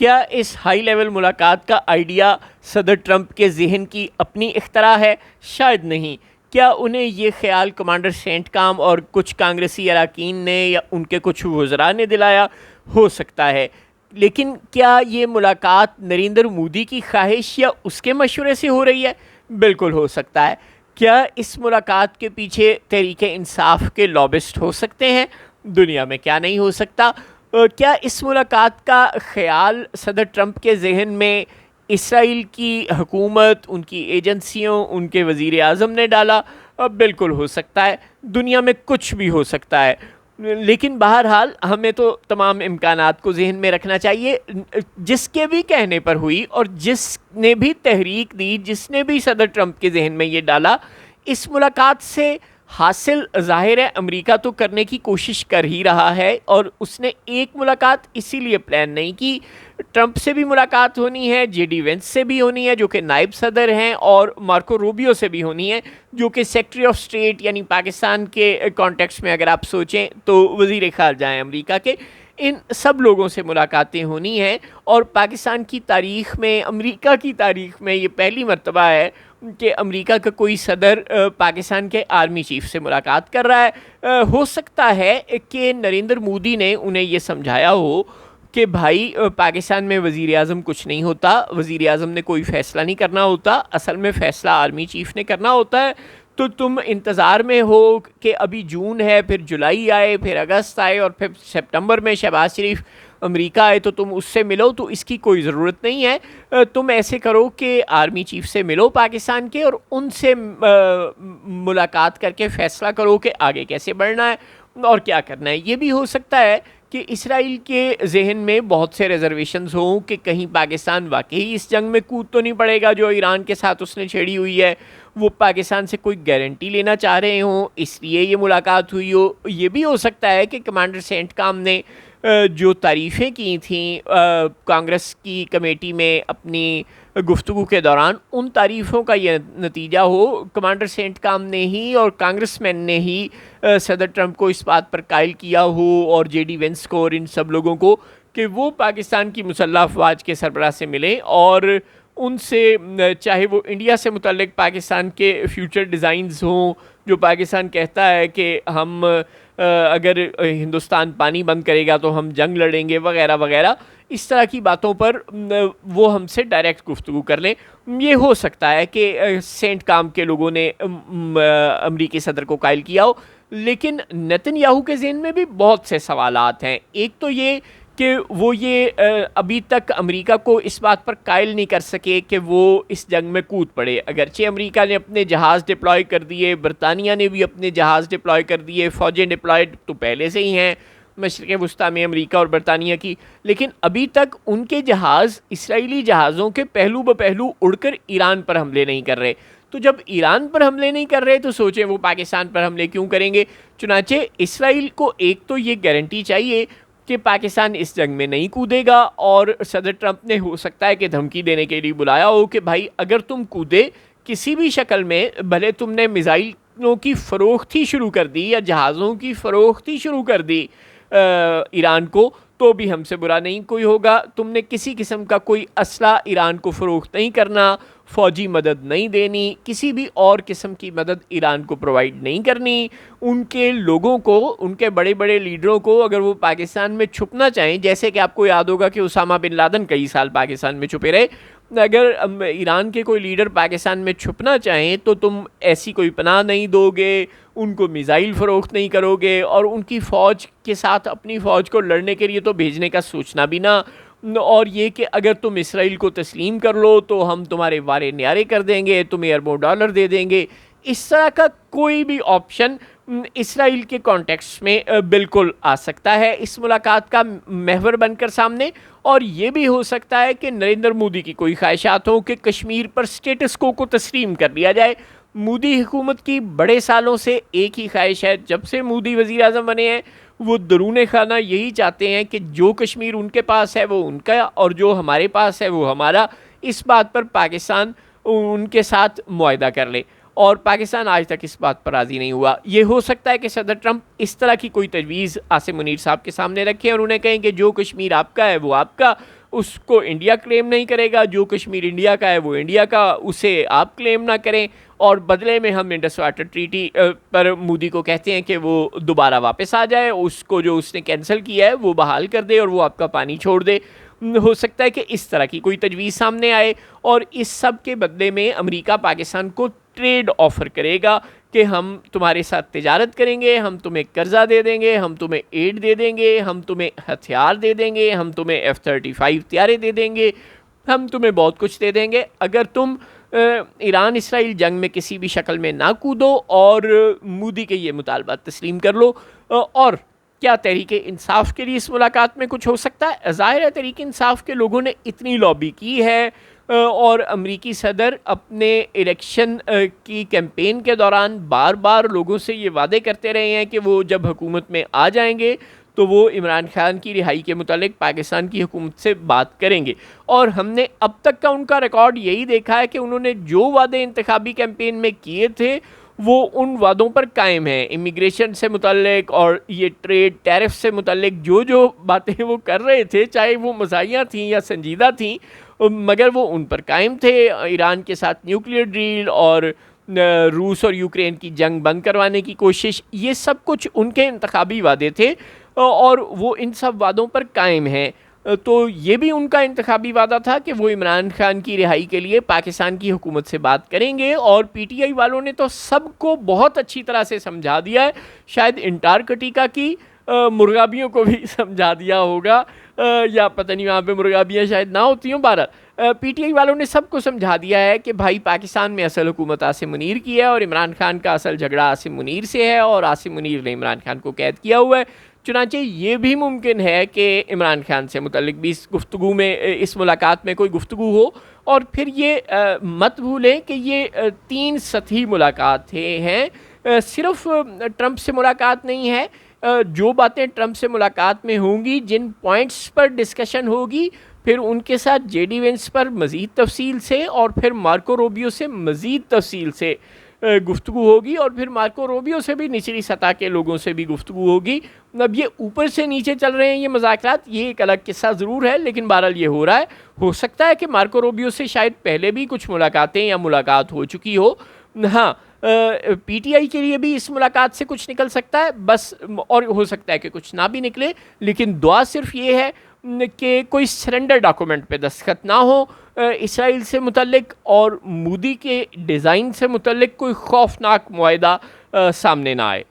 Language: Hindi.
क्या इस हाई लेवल मुलाकात का आइडिया सदर ट्रंप के जहन की अपनी इख्तरा है? शायद नहीं। क्या उन्हें ये ख्याल कमांडर सेंटकॉम और कुछ कांग्रेसी अरकान ने या उनके कुछ वज़रा ने दिलाया? हो सकता है। लेकिन क्या ये मुलाकात नरेंद्र मोदी की ख्वाहिश या उसके मशवरे से हो रही है? बिल्कुल हो सकता है। क्या इस मुलाकात के पीछे तहरीक इंसाफ के लॉबिस्ट हो सकते हैं? दुनिया में क्या नहीं हो सकता। क्या इस मुलाकात का ख्याल सदर ट्रंप के जहन में इसराइल की हुकूमत, उनकी एजेंसियों, उनके वज़ीर आज़म ने डाला? बिल्कुल हो सकता है। दुनिया में कुछ भी हो सकता है। लेकिन बहरहाल हमें तो तमाम इम्कानात को जहन में रखना चाहिए। जिसके भी कहने पर हुई और जिसने भी तहरीक दी, जिसने भी सदर ट्रंप के जहन में ये डाला, इस मुलाकात से हासिल ज़ाहिर है अमेरिका तो करने की कोशिश कर ही रहा है। और उसने एक मुलाकात इसीलिए प्लान नहीं की। ट्रंप से भी मुलाकात होनी है, जेडी वेंस से भी होनी है जो कि नायब सदर हैं, और मार्को रूबियो से भी होनी है जो कि सेक्रेटरी ऑफ स्टेट यानी पाकिस्तान के कॉन्टेक्स्ट में अगर आप सोचें तो वज़ीर ख़ारजा हैं अमेरिका के। इन सब लोगों से मुलाकातें होनी हैं। और पाकिस्तान की तारीख़ में, अमेरिका की तारीख़ में ये पहली मर्तबा है कि अमेरिका का कोई सदर पाकिस्तान के आर्मी चीफ से मुलाकात कर रहा है। हो सकता है कि नरेंद्र मोदी ने उन्हें ये समझाया हो कि भाई पाकिस्तान में वज़ीर आज़म कुछ नहीं होता, वज़ीर आज़म ने कोई फ़ैसला नहीं करना होता, असल में फ़ैसला आर्मी चीफ ने करना होता है। तो तुम इंतज़ार में हो कि अभी जून है, फिर जुलाई आए, फिर अगस्त आए और फिर सितंबर में शहबाज शरीफ अमेरिका आए तो तुम उससे मिलो, तो इसकी कोई ज़रूरत नहीं है। तुम ऐसे करो कि आर्मी चीफ से मिलो पाकिस्तान के और उनसे मुलाकात करके फ़ैसला करो कि आगे कैसे बढ़ना है और क्या करना है। ये भी हो सकता है कि इसराइल के जहन में बहुत से रिजर्वेशंस हों कि कहीं पाकिस्तान वाकई इस जंग में कूद तो नहीं पड़ेगा जो ईरान के साथ उसने छेड़ी हुई है। वो पाकिस्तान से कोई गारंटी लेना चाह रहे हों, इसलिए ये मुलाकात हुई हो। ये भी हो सकता है कि कमांडर सेंटकॉम ने जो तारीफ़ें की थी कांग्रेस की कमेटी में अपनी गुफ्तगू के दौरान, उन तारीफ़ों का ये नतीजा हो कमांडर सेंटकॉम ने ही और कांग्रेसमैन ने ही सदर ट्रंप को इस बात पर कायल किया हो, और जेडी वेंस को और इन सब लोगों को, कि वो पाकिस्तान की मुसल्लह अफवाज के सरबराह से मिलें और उनसे, चाहे वो इंडिया से मुतल्लिक पाकिस्तान के फ्यूचर डिज़ाइंस हों, जो पाकिस्तान कहता है कि हम अगर हिंदुस्तान पानी बंद करेगा तो हम जंग लड़ेंगे वगैरह वगैरह, इस तरह की बातों पर वो हमसे डायरेक्ट गुफ्तगू कर लें। ये हो सकता है कि सेंटकॉम के लोगों ने अमरीकी सदर को कायल किया हो। लेकिन नेतन्याहू के ज़हन में भी बहुत से सवालात हैं। एक तो ये कि वो ये अभी तक अमेरिका को इस बात पर कायल नहीं कर सके कि वो इस जंग में कूद पड़े। अगरचे अमेरिका ने अपने जहाज़ डिप्लॉय कर दिए, बरतानिया ने भी अपने जहाज़ डिप्लॉय कर दिए, फ़ौजें डिप्लॉयड तो पहले से ही हैं मशरिक़ वस्ता में अमेरिका और बरतानिया की, लेकिन अभी तक उनके जहाज़ इसराइली जहाज़ों के पहलू ब पहलू उड़कर ईरान पर हमले नहीं कर रहे। तो जब ईरान पर हमले नहीं कर रहे तो सोचें वो पाकिस्तान पर हमले क्यों करेंगे। चुनाचे इसराइल को एक तो ये गारंटी चाहिए कि पाकिस्तान इस जंग में नहीं कूदेगा, और सदर ट्रंप ने हो सकता है कि धमकी देने के लिए बुलाया हो कि भाई अगर तुम कूदे किसी भी शक्ल में, भले तुमने मिसाइलों की फ़रोख्ती शुरू कर दी या जहाज़ों की फ़रोख्ती शुरू कर दी ईरान को, तो भी हमसे बुरा नहीं कोई होगा। तुमने किसी किस्म का कोई असला ईरान को फ़रोख्त नहीं करना, फ़ौजी मदद नहीं देनी, किसी भी और किस्म की मदद ईरान को प्रोवाइड नहीं करनी। उनके लोगों को, उनके बड़े बड़े लीडरों को अगर वो पाकिस्तान में छुपना चाहें, जैसे कि आपको याद होगा कि उसामा बिन लादेन कई साल पाकिस्तान में छुपे रहे, अगर ईरान के कोई लीडर पाकिस्तान में छुपना चाहें तो तुम ऐसी कोई पनाह नहीं दोगे, उनको मिसाइल फ़रोख्त नहीं करोगे, और उनकी फ़ौज के साथ अपनी फ़ौज को लड़ने के लिए तो भेजने का सोचना भी ना। और ये कि अगर तुम इसराइल को तस्लीम कर लो तो हम तुम्हारे वारे न्यारे कर देंगे, तुम्हें अरबों डॉलर दे देंगे, इस तरह का कोई भी ऑप्शन इसराइल के कॉन्टेक्स्ट में बिल्कुल आ सकता है इस मुलाकात का महवर बनकर सामने। और ये भी हो सकता है कि नरेंद्र मोदी की कोई ख्वाहिशात हो कि कश्मीर पर स्टेटस को तस्लीम कर लिया जाए। मोदी हुकूमत की बड़े सालों से एक ही ख्वाहिश है, जब से मोदी वज़ीर आज़म बने हैं वो दरूने खाना यही चाहते हैं कि जो कश्मीर उनके पास है वो उनका और जो हमारे पास है वो हमारा। इस बात पर पाकिस्तान उनके साथ मुआहदा कर ले, और पाकिस्तान आज तक इस बात पर राज़ी नहीं हुआ। ये हो सकता है कि सदर ट्रंप इस तरह की कोई तजवीज़ आसिम मुनीर साहब के सामने रखें और उन्हें कहें कि जो कश्मीर आपका है वो आपका, उसको इंडिया क्लेम नहीं करेगा, जो कश्मीर इंडिया का है वो इंडिया का, उसे आप क्लेम ना करें, और बदले में हम इंडस वाटर ट्रीटी पर मोदी को कहते हैं कि वो दोबारा वापस आ जाए, उसको जो उसने कैंसिल किया है वो बहाल कर दे और वो आपका पानी छोड़ दे। हो सकता है कि इस तरह की कोई तजवीज़ सामने आए, और इस सब के बदले में अमेरिका पाकिस्तान को ट्रेड ऑफ़र करेगा कि हम तुम्हारे साथ तिजारत करेंगे, हम तुम्हें कर्जा दे देंगे, हम तुम्हें एड दे देंगे, हम तुम्हें हथियार दे देंगे, हम तुम्हें F-35 तैयारे दे देंगे, हम तुम्हें बहुत कुछ दे देंगे अगर तुम ईरान इसराइल जंग में किसी भी शक्ल में ना कूदो और मोदी के ये मुतालबा तस्लीम कर लो। और क्या तहरीक इंसाफ के लिए इस मुलाकात में कुछ हो सकता है? ज़ाहिर है तहरीक इंसाफ के लोगों ने इतनी लॉबी की है, और अमरीकी सदर अपने इलेक्शन की कैंपेन के दौरान बार बार लोगों से ये वादे करते रहे हैं कि वो जब हुकूमत में आ जाएंगे तो वो इमरान खान की रिहाई के मुतालिक पाकिस्तान की हुकूमत से बात करेंगे। और हमने अब तक का उनका रिकॉर्ड यही देखा है कि उन्होंने जो वादे इंतखाबी कैंपेन में किए थे वो उन वादों पर कायम है। इमिग्रेशन से मुतल्लिक और ये ट्रेड टैरिफ से मुतल्लिक जो जो बातें वो कर रहे थे, चाहे वो मज़ाहिया थी या संजीदा थी, मगर वो उन पर कायम थे। ईरान के साथ न्यूक्लियर डील और रूस और यूक्रेन की जंग बंद करवाने की कोशिश, ये सब कुछ उनके इंतखाबी वादे थे, और वो इन सब वादों पर कायम हैं। तो ये भी उनका इंतखाबी वादा था कि वो इमरान खान की रिहाई के लिए पाकिस्तान की हुकूमत से बात करेंगे, और पीटीआई वालों ने तो सबको बहुत अच्छी तरह से समझा दिया है। शायद अंटार्कटिका की मुर्गाबियों को भी समझा दिया होगा, या पता नहीं वहाँ पे मुर्गाबियाँ शायद ना होती हों। पीटीआई वालों ने सबको समझा दिया है कि भाई पाकिस्तान में असल हुकूमत आसिम मुनीर की है, और इमरान खान का असल झगड़ा आसिम मुनीर से है, और आसिम मुनीर ने इमरान खान को कैद किया हुआ है। चुनांचे ये भी मुमकिन है कि इमरान खान से मुतल्लिक भी इस गुफ्तगू में, इस मुलाकात में कोई गुफ्तगू हो। और फिर ये मत भूलें कि ये 3 सतही मुलाकात हैं, सिर्फ ट्रंप से मुलाकात नहीं है। जो बातें ट्रंप से मुलाकात में होंगी, जिन पॉइंट्स पर डिस्कशन होगी, फिर उनके साथ जेडी वेंस पर मज़ीद तफसील से, और फिर मार्को रूबियो से मज़ीद तफसील से गुफ्तगू होगी, और फिर मार्को रूबियो से भी निचली सतह के लोगों से भी गुफ्तगू होगी। अब ये ऊपर से नीचे चल रहे हैं ये मज़ाकरात, ये एक अलग किस्सा ज़रूर है, लेकिन बहरहाल ये हो रहा है। हो सकता है कि मार्को रूबियो से शायद पहले भी कुछ मुलाकातें या मुलाकात हो चुकी हो। हाँ, पीटीआई के लिए भी इस मुलाकात से कुछ निकल सकता है बस, और हो सकता है कि कुछ ना भी निकले, लेकिन दुआ सिर्फ ये है कि कोई सरेंडर डॉक्यूमेंट पे दस्तखत ना हो इसराइल से मुतल्लिक, और मोदी के डिज़ाइन से मुतल्लिक कोई खौफनाक मुआहदा सामने ना आए।